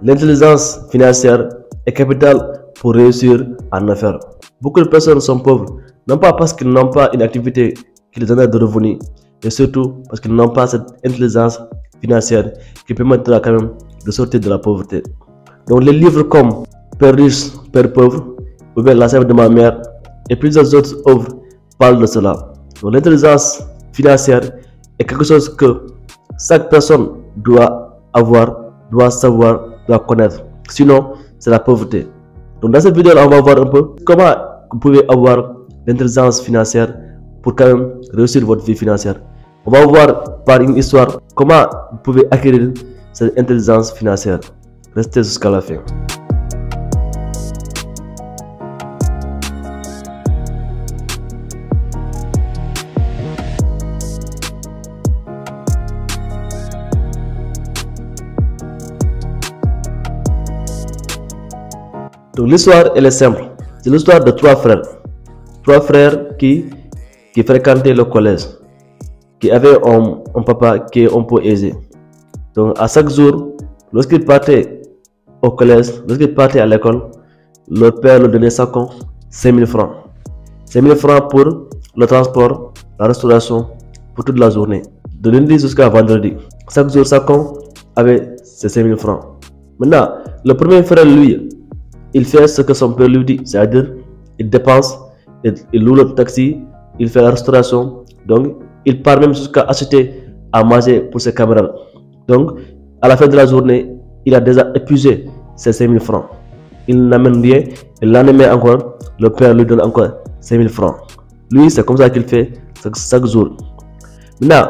L'intelligence financière est capitale pour réussir en affaires. Beaucoup de personnes sont pauvres, non pas parce qu'ils n'ont pas une activité qui les génère de revenus, mais surtout parce qu'ils n'ont pas cette intelligence financière qui permettra quand même de sortir de la pauvreté. Donc les livres comme Père riche, Père pauvre, ou bien La sève de ma mère et plusieurs autres œuvres parlent de cela. Donc l'intelligence financière est quelque chose que chaque personne doit avoir, doit savoir, doit connaître. Sinon, c'est la pauvreté. Donc dans cette vidéo, on va voir un peu comment vous pouvez avoir l'intelligence financière pour quand même réussir votre vie financière. On va voir par une histoire comment vous pouvez acquérir cette intelligence financière. Restez jusqu'à la fin. Donc l'histoire elle est simple. C'est l'histoire de trois frères. Trois frères qui fréquentaient le collège, qui avaient un papa qui est un peu aisé. Donc à chaque jour, lorsqu'ils partaient au collège, lorsqu'ils partaient à l'école, leur père leur donnait 5 000 francs. 5 000 francs pour le transport, la restauration, pour toute la journée. De lundi jusqu'à vendredi. Chaque jour, chacun avait ces 5 000 francs. Maintenant, le premier frère, lui, il fait ce que son père lui dit, c'est-à-dire il dépense, il loue le taxi, il fait la restauration, donc il part même jusqu'à acheter à manger pour ses camarades. Donc à la fin de la journée, il a déjà épuisé ses 5 000 francs. Il n'amène rien, et le lendemain encore, le père lui donne encore 5 000 francs. Lui, c'est comme ça qu'il fait chaque jour. Maintenant,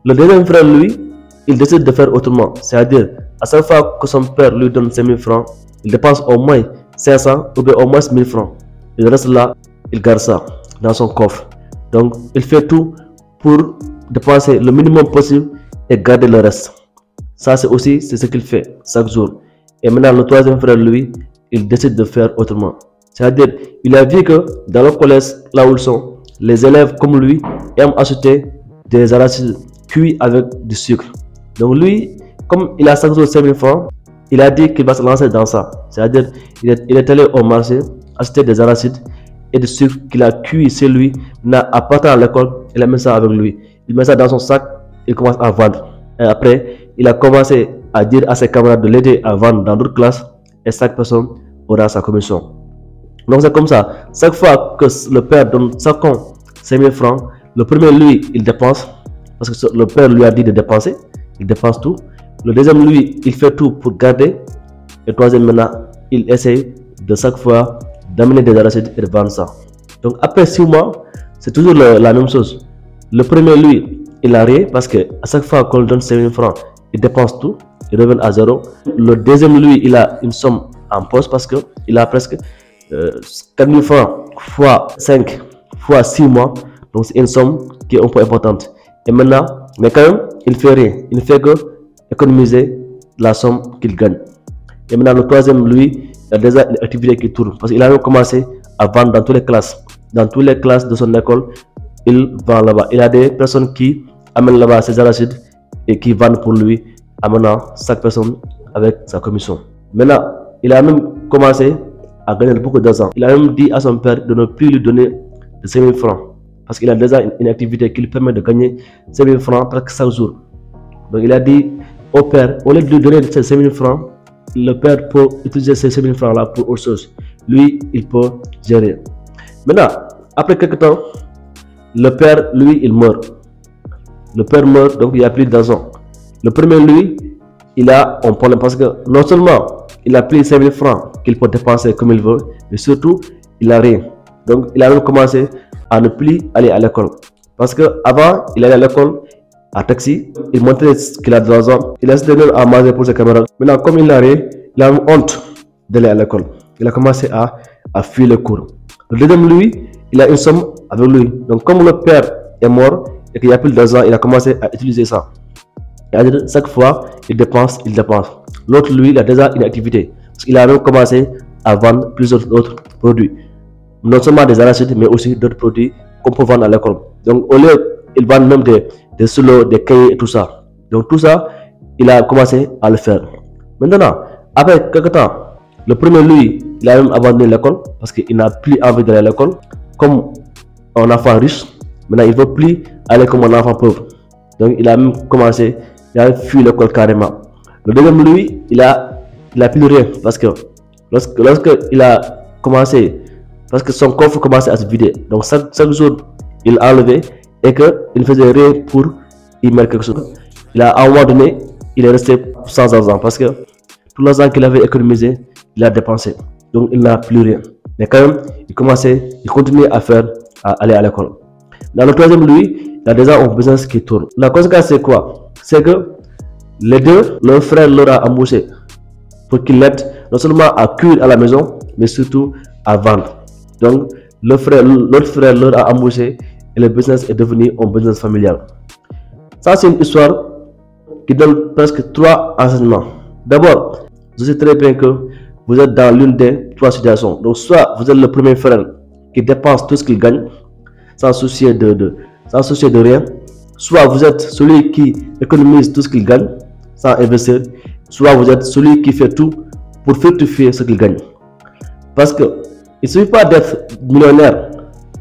le deuxième frère, lui, il décide de faire autrement, c'est-à-dire à chaque fois que son père lui donne 5 000 francs, il dépense au moins 500 ou bien au moins 1000 francs. Et le reste là, il garde ça dans son coffre. Donc, il fait tout pour dépenser le minimum possible et garder le reste. Ça, c'est ce qu'il fait chaque jour. Et maintenant, le troisième frère, lui, il décide de faire autrement. C'est-à-dire, il a vu que dans le collège, là où ils sont, les élèves comme lui aiment acheter des arachides cuits avec du sucre. Donc, lui, comme il a chaque jour 5 000 francs, il a dit qu'il va se lancer dans ça. C'est-à-dire, il est allé au marché acheter des arachides et du sucre qu'il a cuit chez lui. À partir de l'école, il a mis ça avec lui. Il met ça dans son sac, il commence à vendre. Et après, il a commencé à dire à ses camarades de l'aider à vendre dans d'autres classes et chaque personne aura sa commission. Donc c'est comme ça. Chaque fois que le père donne 5 000 francs, le premier, lui, il dépense parce que le père lui a dit de dépenser. Il dépense tout. Le deuxième, lui, il fait tout pour garder. Et le troisième, maintenant, il essaye de chaque fois d'amener des arachides et de vendre ça. Donc après 6 mois, c'est toujours la même chose. Le premier, lui, il a rien parce que à chaque fois qu'on lui donne 5 000 francs, il dépense tout, il revient à zéro. Le deuxième, lui, il a une somme en poche parce qu'il a presque 4 000 francs fois 5 fois 6 mois. Donc c'est une somme qui est un peu importante. Et maintenant, mais quand même, il fait rien. Il ne fait que économiser la somme qu'il gagne. Et maintenant, le troisième, lui, il a déjà une activité qui tourne parce qu'il a même commencé à vendre dans toutes les classes. Dans toutes les classes de son école, il vend là-bas. Il a des personnes qui amènent là-bas ses arachides et qui vendent pour lui, amenant chaque personne avec sa commission. Maintenant, il a même commencé à gagner beaucoup d'argent. Il a même dit à son père de ne plus lui donner de 5 000 francs parce qu'il a déjà une activité qui lui permet de gagner 5 000 francs presque chaque jour. Donc il a dit au père, au lieu de lui donner ces 5 000 francs, le père peut utiliser ces 5 000 francs là pour autre chose. Lui, il peut gérer. Maintenant, après quelques temps, le père, lui, il meurt. Le père meurt, donc il n'y a plus d'argent. Le premier, lui, il a un problème parce que non seulement il a pris 5 000 francs qu'il peut dépenser comme il veut, mais surtout, il n'a rien. Donc il a même commencé à ne plus aller à l'école. Parce qu'avant, il allait à l'école à taxi, il montrait qu'il a de l'argent, il a donné à manger pour ses camarades. Maintenant, comme il n'a rien, il a honte d'aller à l'école. Il a commencé à fuir les cours. Le deuxième, lui, il a une somme avec lui. Donc, comme le père est mort et qu'il n'y a plus d'argent, il a commencé à utiliser ça. Et chaque fois, il dépense, il dépense. L'autre, lui, il a déjà une activité. Parce qu'il a même commencé à vendre plusieurs autres produits. Non seulement des arachides, mais aussi d'autres produits qu'on peut vendre à l'école. Donc, au lieu, il vend même des stylos, des cahiers et tout ça. Donc, tout ça, il a commencé à le faire. Maintenant, Après quelques temps, le premier, lui, il a même abandonné l'école parce qu'il n'a plus envie d'aller à l'école. Comme un enfant riche, maintenant il ne veut plus aller comme un enfant pauvre. Donc il a même commencé, il a fui l'école carrément. Le deuxième, lui, il a plus rien parce que lorsque il a commencé, parce que son coffre commençait à se vider. Donc chaque jour, il enlevait et qu'il ne faisait rien pour y mettre quelque chose. À un moment donné, il est resté sans argent parce que tout l'argent qu'il avait économisé, il a dépensé. Donc il n'a plus rien. Mais quand même, il continuait à aller à l'école. Dans le troisième, lui, il a déjà un business qui tourne. La conséquence, c'est quoi? C'est que les deux, leur frère leur a embauché pour qu'il l'aide non seulement à cuire à la maison, mais surtout à vendre. Donc, l'autre frère leur a embauché et le business est devenu un business familial. Ça, c'est une histoire qui donne presque 3 enseignements. D'abord, je sais très bien que vous êtes dans l'une des 3 situations. Donc, soit vous êtes le premier frère qui dépense tout ce qu'il gagne sans soucier de rien. Soit vous êtes celui qui économise tout ce qu'il gagne sans investir. Soit vous êtes celui qui fait tout pour fructifier ce qu'il gagne. Parce que il ne suffit pas d'être millionnaire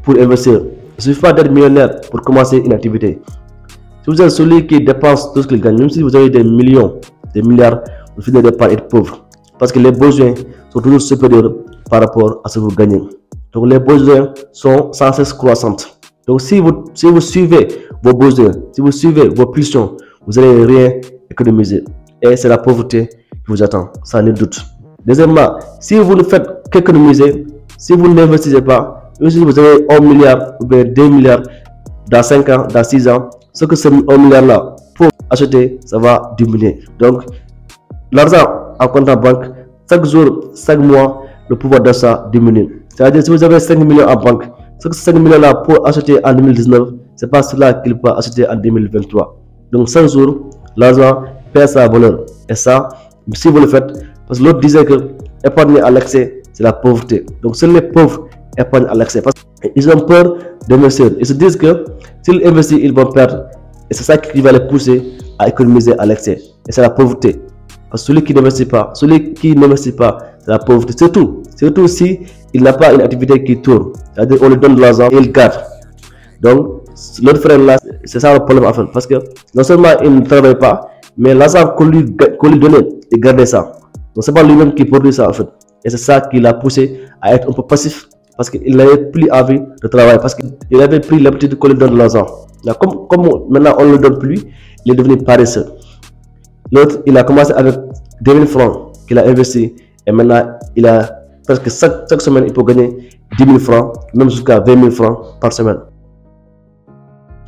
pour investir. Il ne suffit pas d'être millionnaire pour commencer une activité. Si vous êtes celui qui dépense tout ce qu'il gagne, même si vous avez des millions, des milliards, vous finirez par être pauvre. Parce que les besoins sont toujours supérieurs par rapport à ce que vous gagnez. Donc les besoins sont sans cesse croissants. Donc si vous suivez vos besoins, si vous suivez vos pulsions, vous n'allez rien économiser. Et c'est la pauvreté qui vous attend, sans nul doute. Deuxièmement, si vous ne faites qu'économiser, si vous n'investissez pas, même si vous avez 1 milliard ou bien 2 milliards dans 5 ans, dans 6 ans, ce que ce 1 milliard-là pour acheter, ça va diminuer. Donc, l'argent en compte en banque, chaque jour, chaque mois, le pouvoir d'achat diminue. C'est-à-dire, si vous avez 5 millions en banque, ce que 5 millions-là pour acheter en 2019, ce n'est pas cela qu'il peut acheter en 2023. Donc, chaque jour, l'argent perd sa valeur. Et ça, si vous le faites, parce que l'autre disait que épargner à l'excès, c'est la pauvreté. Donc, seuls les pauvres épargnent à l'excès. Parce qu'ils ont peur d'investir. Ils se disent que s'ils investissent, ils vont perdre. Et c'est ça qui va les pousser à économiser à l'excès. Et c'est la pauvreté. Parce que celui qui n'investit pas, c'est la pauvreté. Surtout si il n'a pas une activité qui tourne. C'est-à-dire on lui donne de l'argent et il garde. Donc, l'autre frère là, c'est ça le problème en fait. Parce que non seulement il ne travaille pas, mais l'argent qu'on lui donnait, il gardait ça. Donc, c'est pas lui-même qui produit ça en fait. Et c'est ça qui l'a poussé à être un peu passif. Parce qu'il n'avait plus envie de travailler. Parce qu'il avait pris l'habitude qu'on lui donne de l'argent. Comme maintenant on ne le donne plus, il est devenu paresseux. L'autre, il a commencé avec 2000 francs qu'il a investi. Et maintenant, il a presque chaque semaine, il peut gagner 10 000 francs, même jusqu'à 20 000 francs par semaine.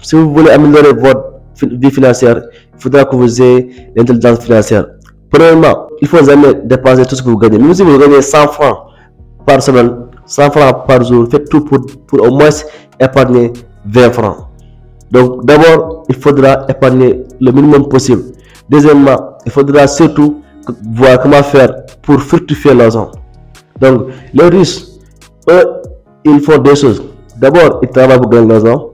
Si vous voulez améliorer votre vie financière, il faudra que vous ayez l'intelligence financière. Premièrement, il ne faut jamais dépenser tout ce que vous gagnez. Même si vous gagnez 100 francs par semaine, 100 francs par jour, faites tout pour au moins épargner 20 francs. Donc d'abord, il faudra épargner le minimum possible. Deuxièmement, il faudra surtout voir comment faire pour fructifier l'argent. Donc les riches, eux, ils font deux choses. D'abord, ils travaillent pour gagner l'argent.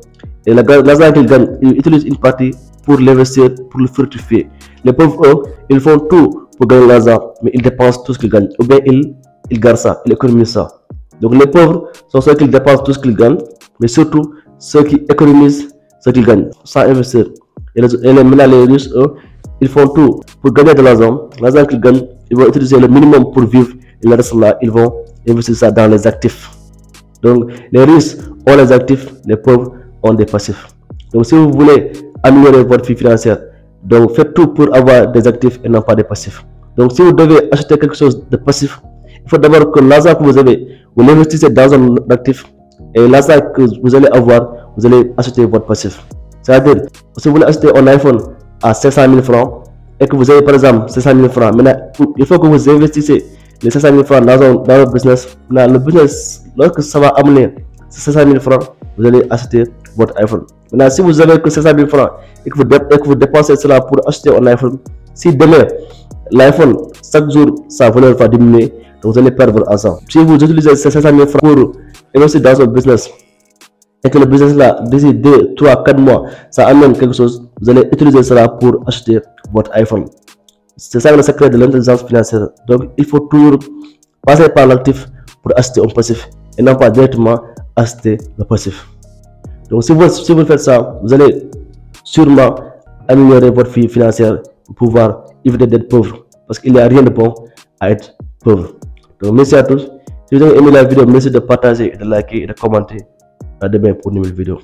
Et l'argent qu'ils gagnent, ils utilisent une partie pour l'investir, pour le fructifier. Les pauvres, eux, ils font tout pour gagner l'argent, mais ils dépensent tout ce qu'ils gagnent. Ou bien ils gardent ça, ils économisent ça. Donc les pauvres sont ceux qui dépensent tout ce qu'ils gagnent, mais surtout ceux qui économisent ce qu'ils gagnent, sans investir. Et maintenant les riches, eux, ils font tout pour gagner de l'argent. L'argent qu'ils gagnent, ils vont utiliser le minimum pour vivre. Et le reste là, ils vont investir ça dans les actifs. Donc les riches ont les actifs, les pauvres ont des passifs. Donc si vous voulez améliorer votre vie financière, donc faites tout pour avoir des actifs et non pas des passifs. Donc si vous devez acheter quelque chose de passif, il faut d'abord que l'argent que vous avez, vous l'investissez dans un actif. Et l'argent que vous allez avoir, vous allez acheter votre passif. C'est-à-dire, si vous voulez acheter un iPhone à 500 000 francs et que vous avez par exemple 500 000 francs, maintenant il faut que vous investissez les 500 000 francs dans le business. Là, le business, lorsque ça va amener 500 000 francs, vous allez acheter votre iPhone. Maintenant, si vous avez que 500 000 francs et que vous dépensez cela pour acheter un iPhone, si demain l'iPhone, chaque jour, sa valeur va diminuer, donc vous allez perdre votre argent. Si vous utilisez ces 500 000 francs pour investir dans un business et que le business là, d'ici 2, 3, 4 mois, ça amène quelque chose, vous allez utiliser cela pour acheter votre iPhone. C'est ça le secret de l'intelligence financière. Donc, il faut toujours passer par l'actif pour acheter un passif et non pas directement acheter le passif. Donc, si vous faites ça, vous allez sûrement améliorer votre vie financière pour pouvoir éviter d'être pauvre. Parce qu'il n'y a rien de bon à être pauvre. Donc, merci à tous. Si vous avez aimé la vidéo, merci de partager, de liker et de commenter. À demain pour une nouvelle vidéo.